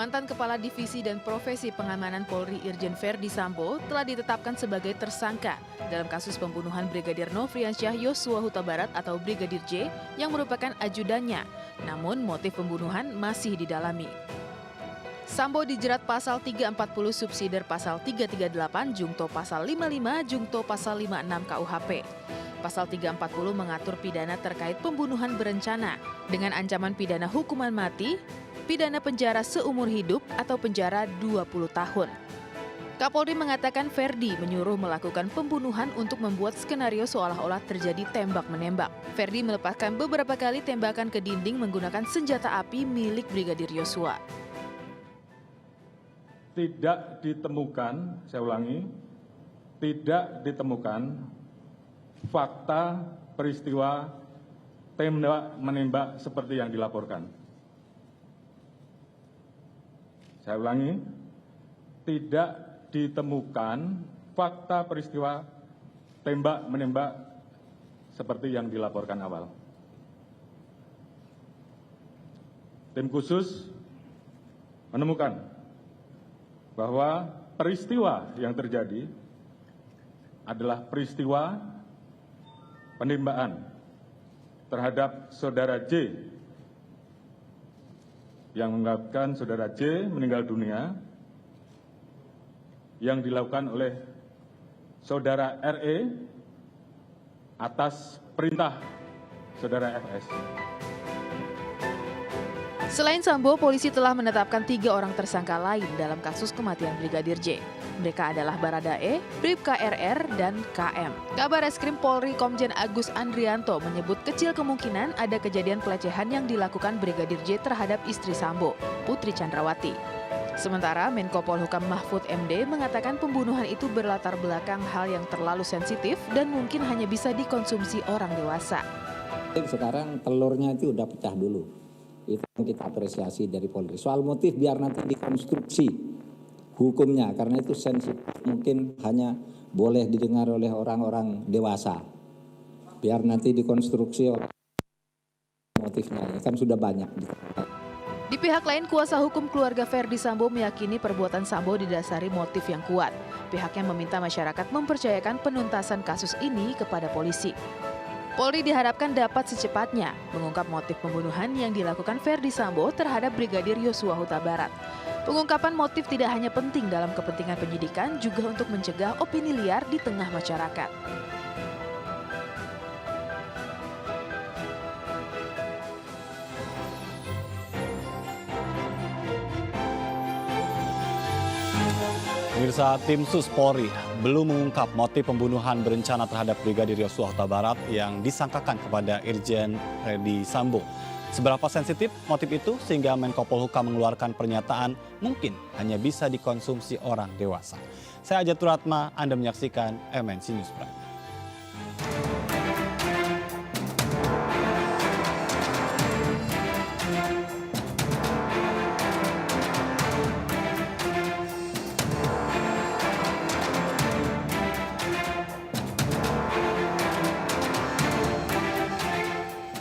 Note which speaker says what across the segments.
Speaker 1: Mantan Kepala Divisi dan Profesi Pengamanan Polri Irjen Verdi Sambo telah ditetapkan sebagai tersangka dalam kasus pembunuhan Brigadir Nofriansyah Yosua Huta Barat atau Brigadir J yang merupakan ajudannya. Namun motif pembunuhan masih didalami. Sambo dijerat pasal 340 subsidiar pasal 338 jungto pasal 55 jungto pasal 56 KUHP. Pasal 340 mengatur pidana terkait pembunuhan berencana dengan ancaman pidana hukuman mati, pidana penjara seumur hidup atau penjara 20 tahun. Kapolri mengatakan Verdi menyuruh melakukan pembunuhan untuk membuat skenario seolah-olah terjadi tembak-menembak. Verdi melepaskan beberapa kali tembakan ke dinding menggunakan senjata api milik Brigadir Yosua.
Speaker 2: Tidak ditemukan, saya ulangi, tidak ditemukan fakta peristiwa tembak-menembak seperti yang dilaporkan. Saya ulangi, tidak ditemukan fakta peristiwa tembak-menembak seperti yang dilaporkan awal. Tim khusus menemukan bahwa peristiwa yang terjadi adalah peristiwa penembakan terhadap saudara J yang mengakibatkan saudara J meninggal dunia yang dilakukan oleh saudara RE atas perintah saudara FS.
Speaker 1: Selain Sambo, polisi telah menetapkan 3 orang tersangka lain dalam kasus kematian Brigadir J. Mereka adalah Baradae, Bribka RR, dan KM. Kabar Reskrim Polri Komjen Agus Andrianto menyebut kecil kemungkinan ada kejadian pelecehan yang dilakukan Brigadir J terhadap istri Sambo, Putri Chandrawati. Sementara Menko Polhukam Mahfud MD mengatakan pembunuhan itu berlatar belakang hal yang terlalu sensitif dan mungkin hanya bisa dikonsumsi orang dewasa.
Speaker 3: Sekarang telurnya itu udah pecah dulu. Itu yang kita apresiasi dari Polri. Soal motif biar nanti dikonstruksi hukumnya, karena itu sensitif, mungkin hanya boleh didengar oleh orang-orang dewasa. Biar nanti dikonstruksi motifnya, kan sudah banyak.
Speaker 1: Di pihak lain, kuasa hukum keluarga Verdi Sambo meyakini perbuatan Sambo didasari motif yang kuat. Pihaknya meminta masyarakat mempercayakan penuntasan kasus ini kepada polisi. Polri diharapkan dapat secepatnya mengungkap motif pembunuhan yang dilakukan Verdi Sambo terhadap Brigadir Yosua Huta Barat. Pengungkapan motif tidak hanya penting dalam kepentingan penyidikan, juga untuk mencegah opini liar di tengah masyarakat.
Speaker 4: Pemirsa, tim Sus Polri belum mengungkap motif pembunuhan berencana terhadap Brigadir Yosua Huta Barat yang disangkakan kepada Irjen Verdi Sambo. Seberapa sensitif motif itu sehingga Menko Polhukam mengeluarkan pernyataan mungkin hanya bisa dikonsumsi orang dewasa. Saya Ajatul Ratma, Anda menyaksikan MNC News Prime.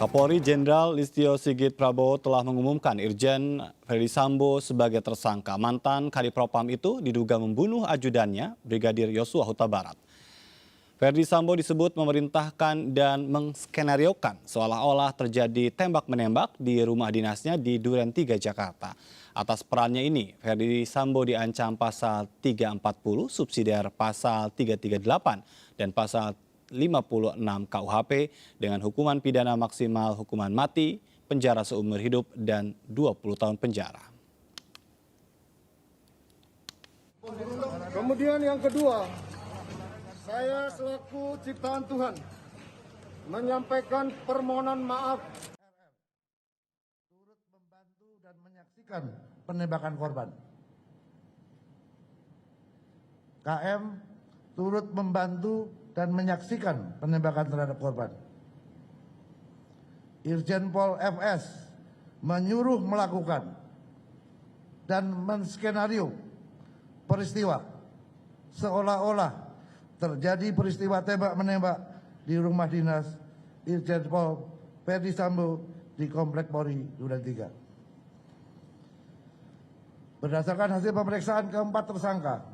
Speaker 4: Kapolri Jenderal Listio Sigit Prabowo telah mengumumkan Irjen Verdi Sambo sebagai tersangka. Mantan Kadipropam itu diduga membunuh ajudannya, Brigadir Yosua Huta Barat. Verdi Sambo disebut memerintahkan dan menskenariokan seolah-olah terjadi tembak-menembak di rumah dinasnya di Duren 3, Jakarta. Atas perannya ini, Verdi Sambo diancam pasal 340, subsidiar pasal 338, dan pasal 56 KUHP dengan hukuman pidana maksimal hukuman mati, penjara seumur hidup, dan 20 tahun penjara.
Speaker 5: Kemudian yang kedua, saya selaku ciptaan Tuhan menyampaikan permohonan maaf turut membantu dan menyaksikan penembakan korban. KM turut membantu dan menyaksikan penembakan terhadap korban. Irjen Pol FS menyuruh melakukan dan menskenario peristiwa seolah-olah terjadi peristiwa tembak-menembak di rumah dinas Irjen Pol Verdi Sambo di Komplek Polri Duren 3. Berdasarkan hasil pemeriksaan keempat tersangka,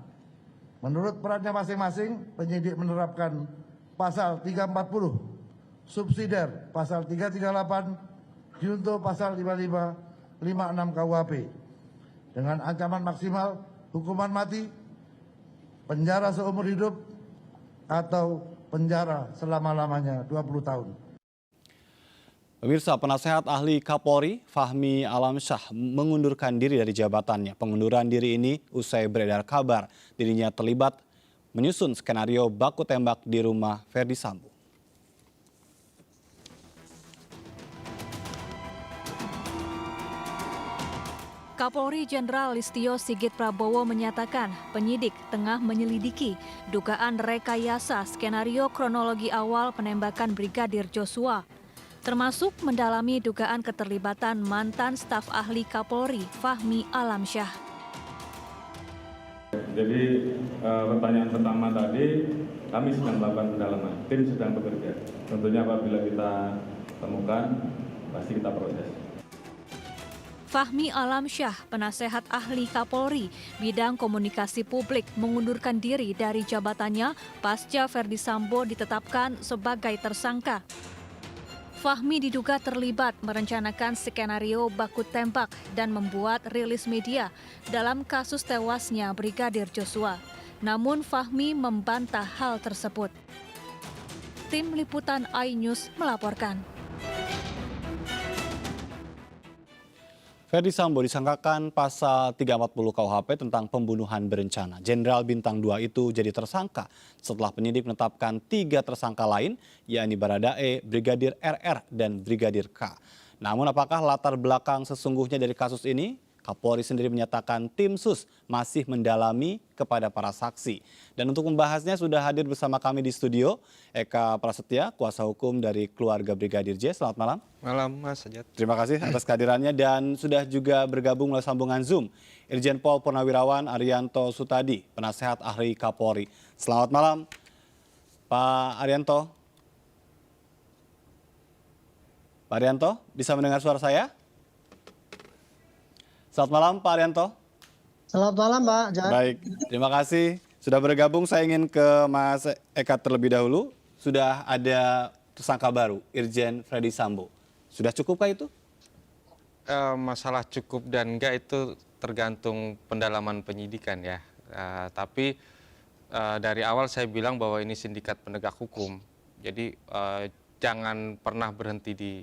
Speaker 5: menurut perannya masing-masing, penyidik menerapkan pasal 340, subsidiar pasal 338, junto pasal 55, 56 KUHP dengan ancaman maksimal hukuman mati, penjara seumur hidup, atau penjara selama-lamanya 20 tahun.
Speaker 4: Pemirsa, penasehat ahli Kapolri Fahmi Alamsyah mengundurkan diri dari jabatannya. Pengunduran diri ini usai beredar kabar dirinya terlibat menyusun skenario baku tembak di rumah Ferdi Sambo.
Speaker 6: Kapolri Jenderal Listio Sigit Prabowo menyatakan penyidik tengah menyelidiki dugaan rekayasa skenario kronologi awal penembakan Brigadir Joshua, termasuk mendalami dugaan keterlibatan mantan staf ahli Kapolri Fahmi Alamsyah.
Speaker 2: Jadi pertanyaan pertama tadi, kami sedang melakukan pendalaman, tim sedang bekerja. Tentunya apabila kita temukan, pasti kita proses.
Speaker 6: Fahmi Alamsyah, penasehat ahli Kapolri bidang komunikasi publik, mengundurkan diri dari jabatannya pasca Ferdi Sambo ditetapkan sebagai tersangka. Fahmi diduga terlibat merencanakan skenario baku tembak dan membuat rilis media dalam kasus tewasnya Brigadir Joshua. Namun Fahmi membantah hal tersebut. Tim Liputan iNews melaporkan.
Speaker 4: Ferdi Sambo disangkakan pasal 340 KUHP tentang pembunuhan berencana. Jenderal Bintang 2 itu jadi tersangka setelah penyidik menetapkan 3 tersangka lain, yakni Baradae, Brigadir RR, dan Brigadir K. Namun apakah latar belakang sesungguhnya dari kasus ini? Kapolri sendiri menyatakan tim sus masih mendalami kepada para saksi. Dan untuk membahasnya sudah hadir bersama kami di studio Eka Prasetya, kuasa hukum dari keluarga Brigadir J. Selamat malam.
Speaker 7: Malam Mas Sajat.
Speaker 4: Terima kasih atas kehadirannya dan sudah juga bergabung melalui sambungan Zoom Irjen Pol Purnawirawan Arianto Sutadi, penasehat ahli Kapolri. Selamat malam Pak Arianto. Pak Arianto, bisa mendengar suara saya? Selamat malam Pak Arianto.
Speaker 8: Selamat malam Pak Jan.
Speaker 4: Baik, terima kasih sudah bergabung. Saya ingin ke Mas Eka terlebih dahulu. Sudah ada tersangka baru, Irjen Ferdi Sambo. Sudah cukupkah itu?
Speaker 7: Masalah cukup dan enggak itu tergantung pendalaman penyidikan ya. Tapi dari awal saya bilang bahwa ini sindikat penegak hukum. Jadi jangan pernah berhenti di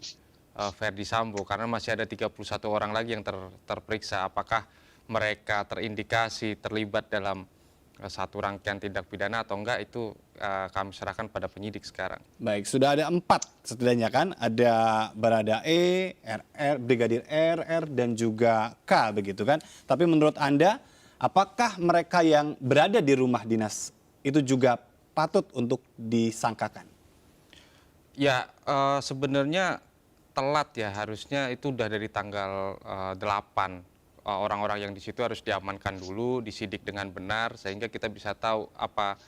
Speaker 7: Ferdi Sambo karena masih ada 31 orang lagi yang terperiksa. Apakah mereka terindikasi terlibat dalam satu rangkaian tindak pidana atau enggak, itu kami serahkan pada penyidik sekarang.
Speaker 4: Baik, sudah ada 4 setidaknya kan? Ada Baradae, RR, Brigadir RR, dan juga K begitu kan? Tapi menurut Anda, apakah mereka yang berada di rumah dinas itu juga patut untuk disangkakan?
Speaker 7: Ya, sebenarnya telat ya, harusnya itu udah dari tanggal 8. Orang-orang yang di situ harus diamankan dulu, disidik dengan benar sehingga kita bisa tahu apa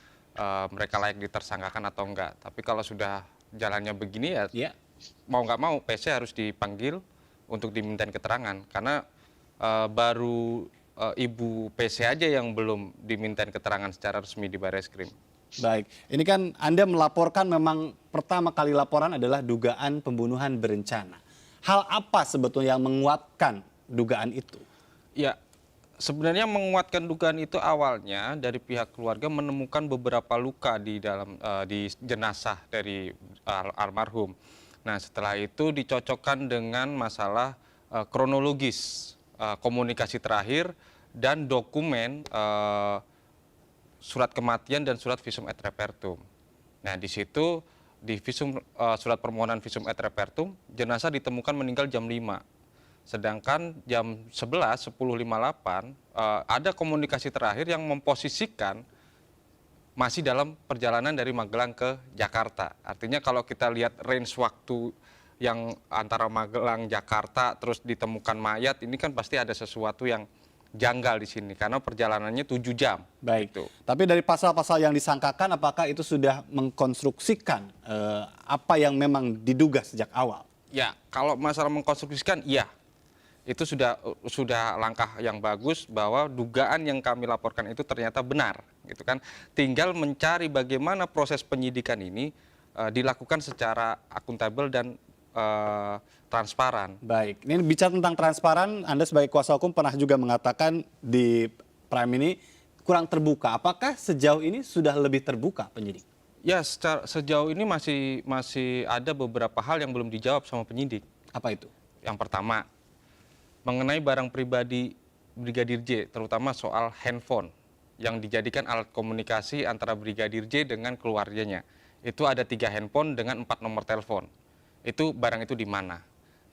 Speaker 7: mereka layak ditersangkakan atau enggak. Tapi kalau sudah jalannya begini ya, mau nggak mau PC harus dipanggil untuk dimintain keterangan karena baru Ibu PC aja yang belum dimintain keterangan secara resmi di Barreskrim.
Speaker 4: Baik, ini kan Anda melaporkan memang pertama kali laporan adalah dugaan pembunuhan berencana. Hal apa sebetulnya yang menguatkan dugaan itu?
Speaker 7: Ya, sebenarnya menguatkan dugaan itu awalnya dari pihak keluarga menemukan beberapa luka di dalam di jenazah dari almarhum. Nah, setelah itu dicocokkan dengan masalah kronologis komunikasi terakhir dan dokumen surat kematian dan surat visum et repertum. Nah, di situ di surat permohonan visum et repertum jenazah ditemukan meninggal jam 5. Sedangkan jam 10.58 ada komunikasi terakhir yang memposisikan masih dalam perjalanan dari Magelang ke Jakarta. Artinya kalau kita lihat range waktu yang antara Magelang, Jakarta, terus ditemukan mayat, ini kan pasti ada sesuatu yang janggal di sini karena perjalanannya 7 jam.
Speaker 4: Baik.
Speaker 7: Gitu.
Speaker 4: Tapi dari pasal-pasal yang disangkakan, apakah itu sudah mengkonstruksikan apa yang memang diduga sejak awal?
Speaker 7: Ya, kalau masalah mengkonstruksikan, iya. Itu sudah langkah yang bagus bahwa dugaan yang kami laporkan itu ternyata benar, gitu kan. Tinggal mencari bagaimana proses penyidikan ini dilakukan secara akuntabel dan transparan.
Speaker 4: Baik, ini bicara tentang transparan, Anda sebagai kuasa hukum pernah juga mengatakan di Prime ini kurang terbuka. Apakah sejauh ini sudah lebih terbuka penyidik?
Speaker 7: Ya, sejauh ini masih ada beberapa hal yang belum dijawab sama penyidik.
Speaker 4: Apa itu?
Speaker 7: Yang pertama, mengenai barang pribadi Brigadir J, terutama soal handphone yang dijadikan alat komunikasi antara Brigadir J dengan keluarganya. Itu ada 3 handphone dengan 4 nomor telepon. Itu barang itu di mana?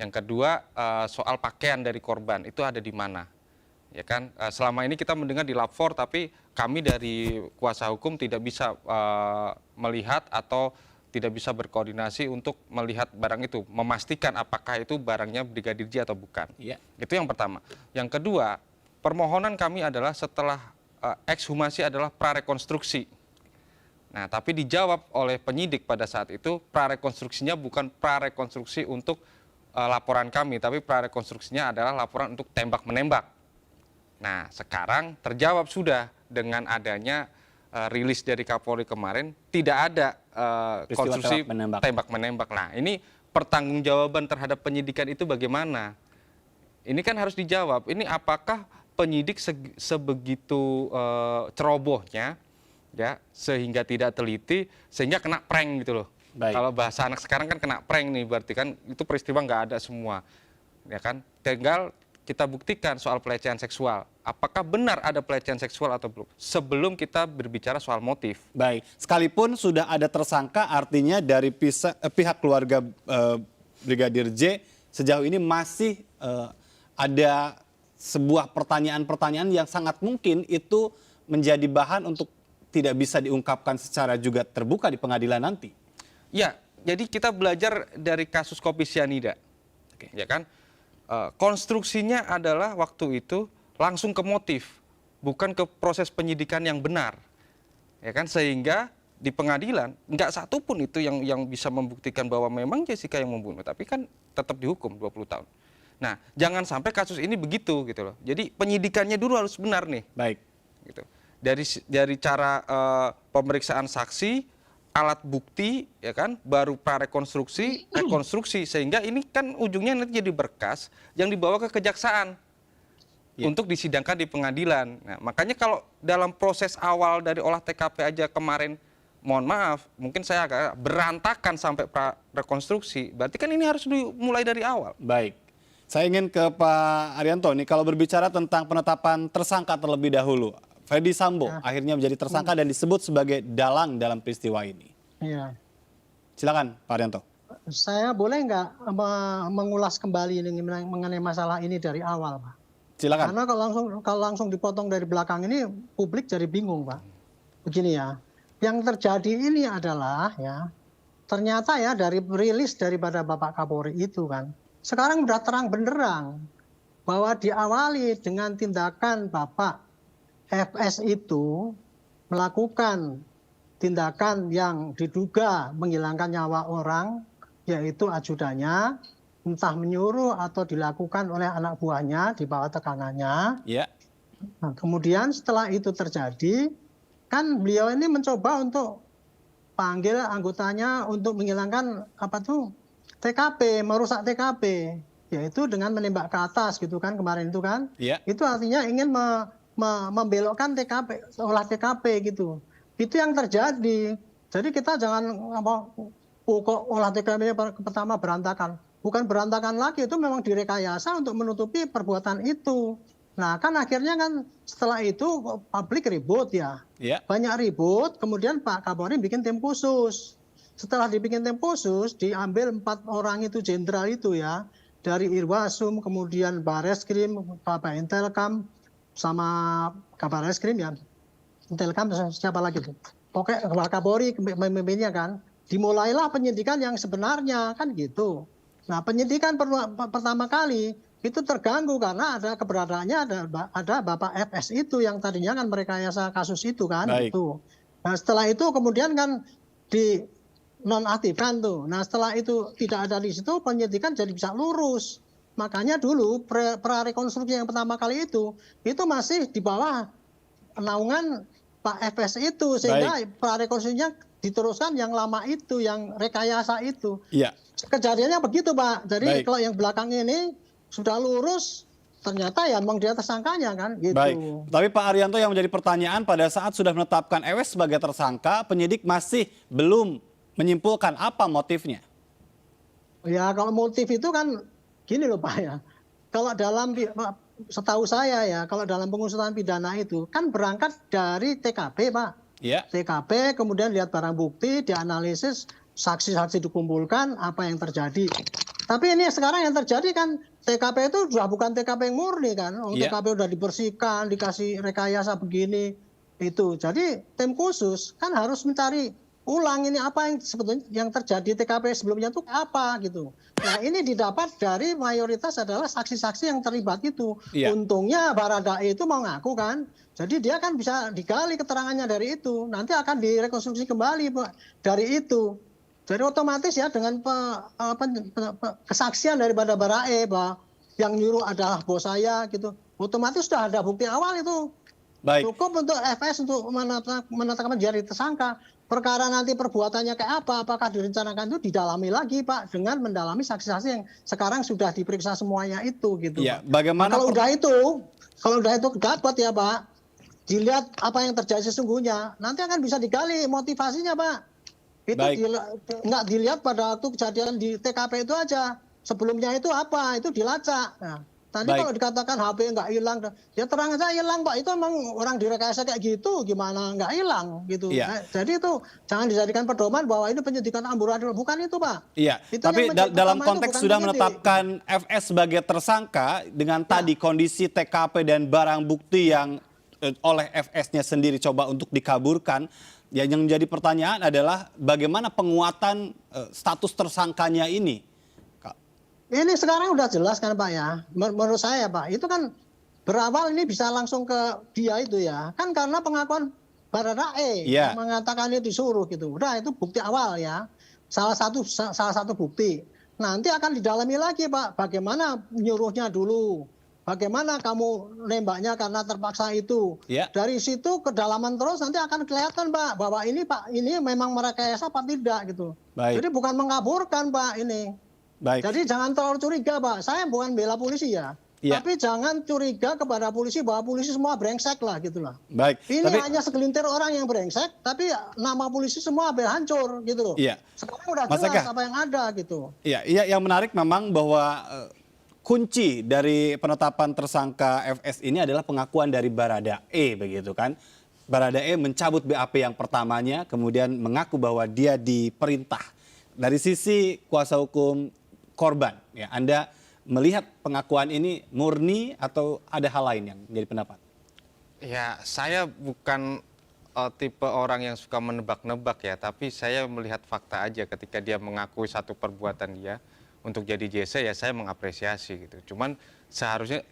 Speaker 7: Yang kedua, soal pakaian dari korban itu ada di mana? Ya kan, selama ini kita mendengar di lapor, tapi kami dari kuasa hukum tidak bisa melihat atau tidak bisa berkoordinasi untuk melihat barang itu, memastikan apakah itu barangnya Brigadir J atau bukan.
Speaker 4: Iya.
Speaker 7: Itu yang pertama. Yang kedua, permohonan kami adalah setelah ekshumasi adalah prarekonstruksi. Nah, tapi dijawab oleh penyidik pada saat itu, prarekonstruksinya bukan prarekonstruksi untuk laporan kami, tapi prarekonstruksinya adalah laporan untuk tembak-menembak. Nah, sekarang terjawab sudah dengan adanya rilis dari Kapolri kemarin, tidak ada konstruksi tembak-menembak. Nah, ini pertanggungjawaban terhadap penyidikan itu bagaimana? Ini kan harus dijawab. Ini apakah penyidik sebegitu cerobohnya, ya, sehingga tidak teliti, sehingga kena prank gitu loh.
Speaker 4: Baik.
Speaker 7: Kalau bahasa anak sekarang kan kena prank nih, berarti kan itu peristiwa nggak ada semua, ya kan? Tinggal kita buktikan soal pelecehan seksual. Apakah benar ada pelecehan seksual atau belum? Sebelum kita berbicara soal motif.
Speaker 4: Baik, sekalipun sudah ada tersangka, artinya dari pihak keluarga Brigadir J sejauh ini masih ada sebuah pertanyaan-pertanyaan yang sangat mungkin itu menjadi bahan untuk tidak bisa diungkapkan secara juga terbuka di pengadilan nanti.
Speaker 7: Ya, jadi kita belajar dari kasus kopi sianida, ya kan? Konstruksinya adalah waktu itu langsung ke motif, bukan ke proses penyidikan yang benar, ya kan? Sehingga di pengadilan nggak satu pun itu yang bisa membuktikan bahwa memang Jessica yang membunuh, tapi kan tetap dihukum 20 tahun. Nah, jangan sampai kasus ini begitu gitu loh. Jadi penyidikannya dulu harus benar nih.
Speaker 4: Baik.
Speaker 7: Gitu. Dari cara pemeriksaan saksi, alat bukti, ya kan, baru prarekonstruksi, rekonstruksi, sehingga ini kan ujungnya nanti jadi berkas yang dibawa ke kejaksaan untuk disidangkan di pengadilan. Nah, makanya kalau dalam proses awal dari olah TKP aja kemarin, mohon maaf, mungkin saya agak berantakan sampai prarekonstruksi, berarti kan ini harus dimulai dari awal.
Speaker 4: Baik. Saya ingin ke Pak Arianto nih, kalau berbicara tentang penetapan tersangka terlebih dahulu. Ferdy Sambo akhirnya menjadi tersangka dan disebut sebagai dalang dalam peristiwa ini.
Speaker 8: Iya.
Speaker 4: Silakan Pak Arianto.
Speaker 8: Saya boleh nggak mengulas kembali mengenai masalah ini dari awal, Pak?
Speaker 4: Silakan.
Speaker 8: Karena kalau langsung dipotong dari belakang ini, publik jadi bingung, Pak. Begini ya, yang terjadi ini adalah ya, ternyata ya dari rilis daripada Bapak Kapolri itu kan, sekarang udah terang benderang bahwa diawali dengan tindakan Bapak FS itu melakukan tindakan yang diduga menghilangkan nyawa orang, yaitu ajudannya, entah menyuruh atau dilakukan oleh anak buahnya di bawah tekanannya.
Speaker 4: Ya.
Speaker 8: Nah, kemudian setelah itu terjadi, kan beliau ini mencoba untuk panggil anggotanya untuk menghilangkan TKP, merusak TKP, yaitu dengan menembak ke atas gitu kan kemarin itu kan.
Speaker 4: Ya.
Speaker 8: Itu artinya ingin membelokkan TKP, olah TKP gitu. Itu yang terjadi. Jadi kita jangan kok olah TKP pertama berantakan. Bukan berantakan lagi, itu memang direkayasa untuk menutupi perbuatan itu. Nah kan akhirnya kan setelah itu publik ribut ya. Banyak ribut, kemudian Pak Kapolri bikin tim khusus. Setelah dibikin tim khusus, diambil 4 orang itu jenderal itu ya. Dari Irwasum, kemudian Bareskrim, Bapak Intelkam, sama Kabar Reskrim ya, Intelkam siapa lagi tuh? Pokoknya Pak Kapolri memimpinnya kan, dimulailah penyidikan yang sebenarnya kan gitu. Nah penyidikan pertama kali itu terganggu karena ada keberadaannya ada Bapak FS itu yang tadinya kan merekayasa kasus itu kan. Gitu. Nah setelah itu kemudian kan di nonaktifkan tuh. Nah setelah itu tidak ada di situ penyidikan jadi bisa lurus. Makanya dulu prarekonstruksi yang pertama kali itu masih di bawah naungan Pak FS itu, sehingga prarekonstruksinya diteruskan yang lama itu, yang rekayasa itu.
Speaker 4: Iya.
Speaker 8: Kejadiannya begitu, Pak. Jadi
Speaker 4: Baik.
Speaker 8: kalau yang belakang ini sudah lurus, ternyata ya memang dia tersangkanya kan, gitu.
Speaker 4: Baik, tapi Pak Arianto, yang menjadi pertanyaan, pada saat sudah menetapkan EWS sebagai tersangka, penyidik masih belum menyimpulkan apa motifnya.
Speaker 8: Ya kalau motif itu kan gini loh Pak ya. Kalau setahu saya ya, kalau dalam pengusutan pidana itu kan berangkat dari TKP, Pak.
Speaker 4: Iya.
Speaker 8: TKP, kemudian lihat barang bukti, dianalisis, saksi-saksi dikumpulkan, apa yang terjadi. Tapi ini sekarang yang terjadi kan TKP itu sudah bukan TKP yang murni kan.
Speaker 4: Iya.
Speaker 8: TKP udah dibersihkan, dikasih rekayasa begini itu. Jadi tim khusus kan harus mencari ulang ini apa yang sebetulnya yang terjadi TKP sebelumnya itu apa gitu. Nah ini didapat dari mayoritas adalah saksi-saksi yang terlibat itu.
Speaker 4: Iya.
Speaker 8: Untungnya Baradae itu mau ngaku kan. Jadi dia kan bisa digali keterangannya dari itu. Nanti akan direkonstruksi kembali Pak dari itu. Jadi otomatis ya dengan kesaksian daripada Baradae Pak yang nyuruh adalah bos saya gitu. Otomatis sudah ada bukti awal itu.
Speaker 4: Baik.
Speaker 8: Cukup untuk FS untuk menetapkan jadi tersangka. Perkara nanti perbuatannya kayak apa, apakah direncanakan itu didalami lagi Pak dengan mendalami saksi-saksi yang sekarang sudah diperiksa semuanya itu gitu.
Speaker 4: Iya,
Speaker 8: Pak.
Speaker 4: bagaimana
Speaker 8: Kalau udah itu dapat ya Pak, dilihat apa yang terjadi sesungguhnya, nanti akan bisa digali motivasinya Pak. Itu
Speaker 4: Baik.
Speaker 8: nggak dilihat pada waktu kejadian di TKP itu aja. Sebelumnya itu apa, itu dilacak. Nah, tadi
Speaker 4: Baik.
Speaker 8: kalau dikatakan HP nggak hilang, ya terang aja hilang Pak. Itu emang orang direkayasa kayak gitu, gimana nggak hilang gitu.
Speaker 4: Iya.
Speaker 8: Nah, jadi itu jangan dijadikan pedoman bahwa ini penyidikan amburadul. Bukan itu Pak.
Speaker 4: Iya,
Speaker 8: Itu
Speaker 4: tapi
Speaker 8: yang menjadi
Speaker 4: dalam
Speaker 8: pertama itu
Speaker 4: konteks
Speaker 8: bukan
Speaker 4: sudah
Speaker 8: penyidik.
Speaker 4: menetapkan FS sebagai tersangka dengan tadi kondisi TKP dan barang bukti yang oleh FS-nya sendiri coba untuk dikaburkan, ya yang menjadi pertanyaan adalah bagaimana penguatan status tersangkanya ini?
Speaker 8: Ini sekarang udah jelas kan Pak ya. Menurut saya Pak, itu kan berawal ini bisa langsung ke dia itu ya. Kan karena pengakuan Baradae
Speaker 4: Iya.
Speaker 8: yang mengatakan itu disuruh gitu. Udah itu bukti awal ya. Salah satu bukti. Nanti akan didalami lagi Pak, bagaimana nyuruhnya dulu. Bagaimana kamu nembaknya karena terpaksa itu.
Speaker 4: Iya.
Speaker 8: Dari situ kedalaman terus nanti akan kelihatan Pak bahwa ini Pak ini memang merekayasa apa tidak gitu.
Speaker 4: Baik.
Speaker 8: Jadi bukan mengaburkan Pak ini.
Speaker 4: Baik.
Speaker 8: Jadi jangan terlalu curiga Pak, saya bukan bela polisi ya.
Speaker 4: Iya.
Speaker 8: Tapi jangan curiga kepada polisi bahwa polisi semua brengsek lah gitu lah.
Speaker 4: Baik.
Speaker 8: Ini
Speaker 4: Tapi
Speaker 8: hanya segelintir orang yang brengsek, tapi nama polisi semua hampir hancur gitu loh.
Speaker 4: Iya.
Speaker 8: Sekarang udah
Speaker 4: Mas
Speaker 8: jelas
Speaker 4: Eka.
Speaker 8: apa yang ada gitu.
Speaker 4: Iya, yang menarik memang bahwa kunci dari penetapan tersangka FS ini adalah pengakuan dari Baradae begitu kan. Baradae mencabut BAP yang pertamanya, kemudian mengaku bahwa dia diperintah. Dari sisi kuasa hukum korban, ya Anda melihat pengakuan ini murni atau ada hal lain yang menjadi pendapat?
Speaker 7: Ya, saya bukan tipe orang yang suka menebak-nebak ya, tapi saya melihat fakta aja ketika dia mengakui satu perbuatan dia untuk jadi JC, ya saya mengapresiasi gitu. Cuman seharusnya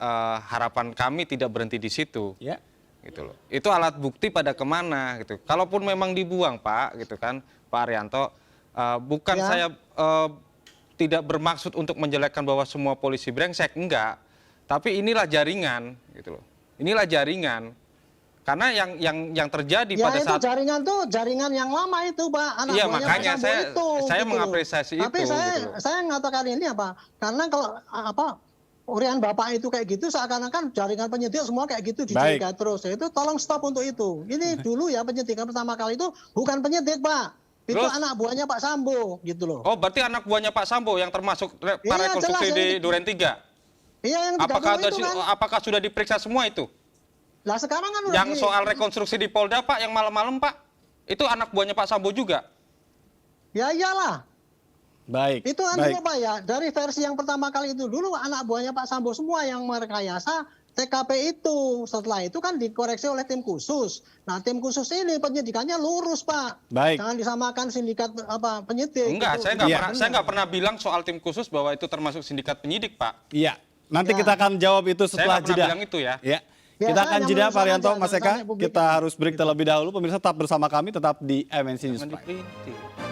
Speaker 7: harapan kami tidak berhenti di situ.
Speaker 4: Ya.
Speaker 7: Gitu loh. Itu alat bukti pada kemana gitu. Kalaupun memang dibuang Pak gitu kan, Pak Arianto, bukan
Speaker 8: Ya.
Speaker 7: saya tidak bermaksud untuk menjelekkan bahwa semua polisi brengsek, enggak. Tapi inilah jaringan gitu loh. Inilah jaringan. Karena yang terjadi
Speaker 8: Ya
Speaker 7: pada
Speaker 8: itu
Speaker 7: saat
Speaker 8: jaringan yang lama itu Pak. Anak
Speaker 7: Iya,
Speaker 8: buahnya
Speaker 7: makanya
Speaker 8: Pak Sambo
Speaker 7: saya
Speaker 8: gitu loh.
Speaker 7: mengapresiasi
Speaker 8: Tapi
Speaker 7: itu,
Speaker 8: saya
Speaker 7: gitu loh.
Speaker 8: saya mengatakan ini apa? Karena kalau urian Bapak itu kayak gitu seakan-akan jaringan penyidik semua kayak gitu dicurigai terus. Ya, itu tolong stop untuk itu. Ini dulu ya penyidikan pertama kali itu bukan penyidik Pak. Itu
Speaker 7: Terus?
Speaker 8: anak buahnya Pak Sambo gitu loh.
Speaker 7: Oh, berarti anak buahnya Pak Sambo yang termasuk para
Speaker 8: Iya,
Speaker 7: rekonstruksi
Speaker 8: jelas,
Speaker 7: di
Speaker 8: ini.
Speaker 7: Duren 3.
Speaker 8: Iya yang 30 itu kan.
Speaker 7: Apakah sudah diperiksa semua itu?
Speaker 8: Lah sekarang kan udah
Speaker 7: Yang soal rekonstruksi di Polda Pak, yang malam-malam Pak, itu anak buahnya Pak Sambo juga.
Speaker 8: Ya iyalah.
Speaker 4: Baik.
Speaker 8: Itu kan
Speaker 4: baik.
Speaker 8: dulu Pak ya, dari versi yang pertama kali itu dulu anak buahnya Pak Sambo semua yang merekayasa TKP itu. Setelah itu kan dikoreksi oleh tim khusus. Nah tim khusus ini penyidikannya lurus Pak.
Speaker 4: Baik.
Speaker 8: Jangan disamakan sindikat penyidik.
Speaker 7: Enggak,
Speaker 8: Itu
Speaker 7: saya nggak pernah bilang soal tim khusus bahwa itu termasuk sindikat penyidik Pak.
Speaker 4: Iya. Nanti
Speaker 8: Ya.
Speaker 4: kita akan jawab itu
Speaker 7: Saya
Speaker 4: setelah
Speaker 7: nggak pernah
Speaker 4: jeda.
Speaker 7: bilang itu ya.
Speaker 4: Ya.
Speaker 8: Ya,
Speaker 4: Kita
Speaker 8: saya
Speaker 4: akan
Speaker 8: hanya
Speaker 4: jeda Pak
Speaker 8: meneruskan
Speaker 4: Arianto,
Speaker 8: aja,
Speaker 4: Mas
Speaker 8: jangan
Speaker 4: Eka.
Speaker 8: tanya publik.
Speaker 4: Kita harus break terlebih dahulu. Pemirsa tetap bersama kami, tetap di MNC News
Speaker 7: Jangan
Speaker 4: Prime.
Speaker 7: diperintil.